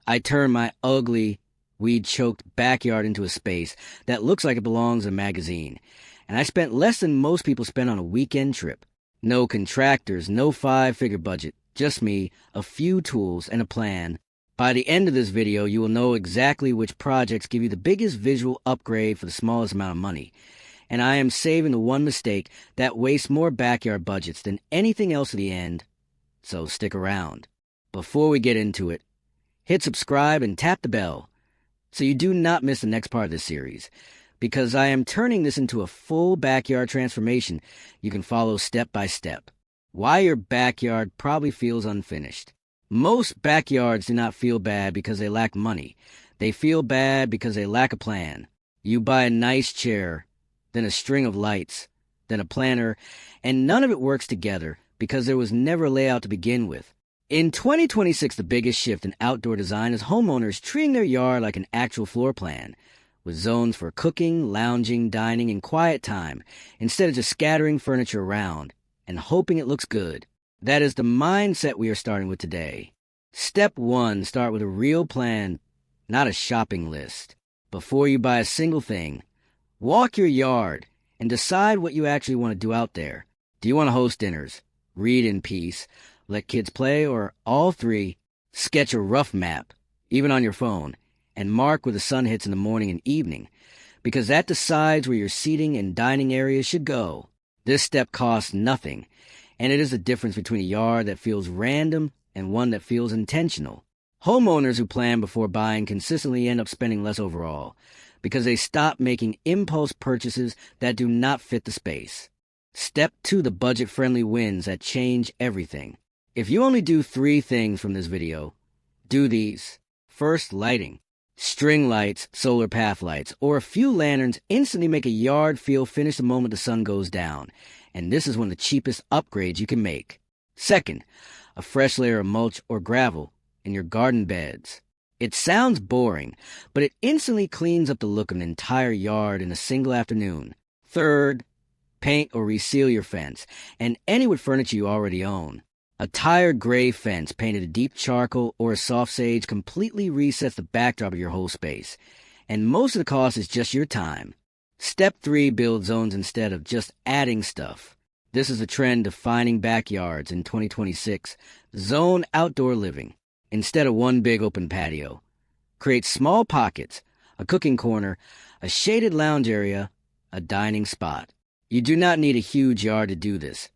I turn my ugly, weed-choked backyard into a space that looks like it belongs in a magazine. And I spent less than most people spend on a weekend trip. No contractors, no five-figure budget, just me, a few tools, and a plan. By the end of this video, you will know exactly which projects give you the biggest visual upgrade for the smallest amount of money. And I am saving the one mistake that wastes more backyard budgets than anything else at the end. So stick around. Before we get into it, hit subscribe and tap the bell so you do not miss the next part of this series, because I am turning this into a full backyard transformation you can follow step by step. Why your backyard probably feels unfinished. Most backyards do not feel bad because they lack money. They feel bad because they lack a plan. You buy a nice chair, then a string of lights, then a planter, and none of it works together because there was never a layout to begin with. In 2026, the biggest shift in outdoor design is homeowners treating their yard like an actual floor plan, with zones for cooking, lounging, dining, and quiet time, instead of just scattering furniture around and hoping it looks good. That is the mindset we are starting with today. Step 1, start with a real plan, not a shopping list. Before you buy a single thing, walk your yard and decide what you actually want to do out there. Do you want to host dinners, read in peace, let kids play, or all three? Sketch a rough map, even on your phone, and mark where the sun hits in the morning and evening, because that decides where your seating and dining areas should go. This step costs nothing, and it is the difference between a yard that feels random and one that feels intentional. Homeowners who plan before buying consistently end up spending less overall, because they stop making impulse purchases that do not fit the space. Step 2, the budget-friendly wins that change everything. If you only do 3 things from this video, do these. First, lighting. String lights, solar path lights, or a few lanterns instantly make a yard feel finished the moment the sun goes down, and this is one of the cheapest upgrades you can make. Second, a fresh layer of mulch or gravel in your garden beds. It sounds boring, but it instantly cleans up the look of an entire yard in a single afternoon. Third, paint or reseal your fence, and any wood furniture you already own. A tired gray fence painted a deep charcoal or a soft sage completely resets the backdrop of your whole space, and most of the cost is just your time. Step 3, build zones instead of just adding stuff. This is a trend defining backyards in 2026. Zone outdoor living. Instead of one big open patio, create small pockets, a cooking corner, a shaded lounge area, a dining spot. You do not need a huge yard to do this.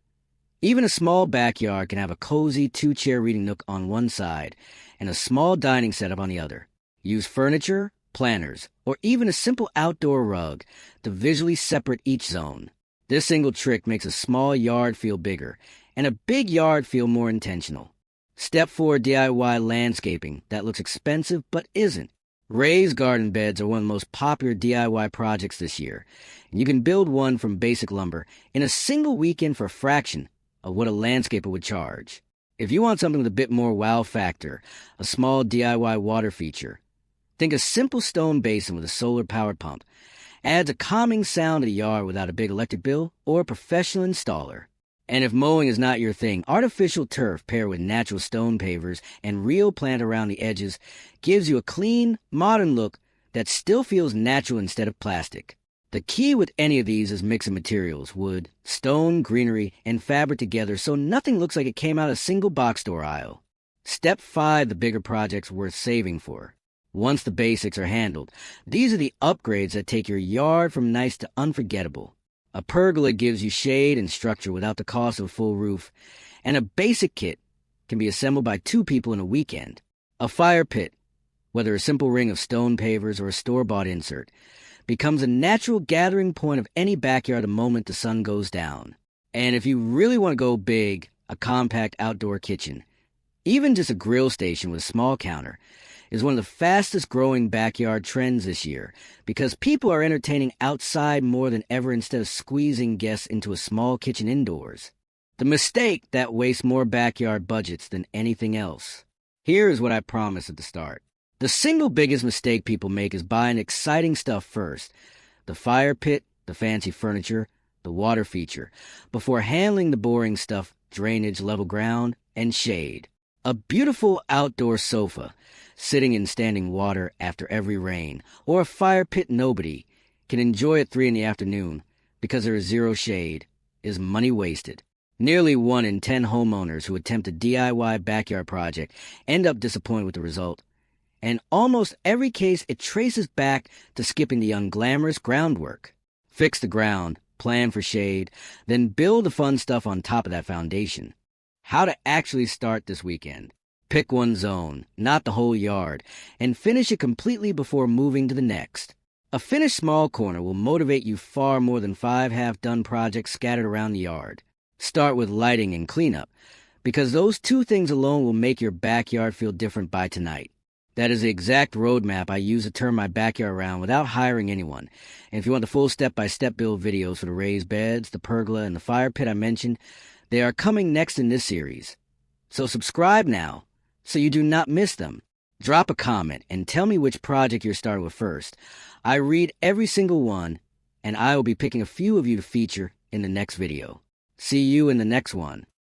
Even a small backyard can have a cozy 2-chair reading nook on one side and a small dining setup on the other. Use furniture, planters, or even a simple outdoor rug to visually separate each zone. This single trick makes a small yard feel bigger and a big yard feel more intentional. Step 4, DIY landscaping that looks expensive but isn't. Raised garden beds are one of the most popular DIY projects this year, and you can build one from basic lumber in a single weekend for a fraction of what a landscaper would charge. If you want something with a bit more wow factor, a small DIY water feature, think a simple stone basin with a solar-powered pump adds a calming sound to the yard without a big electric bill or a professional installer. And if mowing is not your thing, artificial turf paired with natural stone pavers and real plant around the edges gives you a clean, modern look that still feels natural instead of plastic. The key with any of these is mixing materials, wood, stone, greenery, and fabric together so nothing looks like it came out of a single box store aisle. Step 5, the bigger projects worth saving for. Once the basics are handled, these are the upgrades that take your yard from nice to unforgettable. A pergola gives you shade and structure without the cost of a full roof, and a basic kit can be assembled by 2 people in a weekend. A fire pit, whether a simple ring of stone pavers or a store-bought insert, becomes a natural gathering point of any backyard the moment the sun goes down. And if you really want to go big, a compact outdoor kitchen, even just a grill station with a small counter, is one of the fastest growing backyard trends this year because people are entertaining outside more than ever instead of squeezing guests into a small kitchen indoors. The mistake that wastes more backyard budgets than anything else. Here is what I promised at the start. The single biggest mistake people make is buying exciting stuff first. The fire pit, the fancy furniture, the water feature, before handling the boring stuff, drainage, level ground, and shade. A beautiful outdoor sofa sitting in standing water after every rain, or a fire pit nobody can enjoy at 3 in the afternoon because there is zero shade, is money wasted. Nearly 1 in 10 homeowners who attempt a DIY backyard project end up disappointed with the result. And almost every case, it traces back to skipping the unglamorous groundwork. Fix the ground, plan for shade, then build the fun stuff on top of that foundation. How to actually start this weekend. Pick one zone, not the whole yard, and finish it completely before moving to the next. A finished small corner will motivate you far more than 5 half-done projects scattered around the yard. Start with lighting and cleanup, because those 2 things alone will make your backyard feel different by tonight. That is the exact roadmap I use to turn my backyard around without hiring anyone. And if you want the full step-by-step build videos for the raised beds, the pergola, and the fire pit I mentioned, they are coming next in this series. So subscribe now, so you do not miss them. Drop a comment and tell me which project you're starting with first. I read every single one, and I will be picking a few of you to feature in the next video. See you in the next one.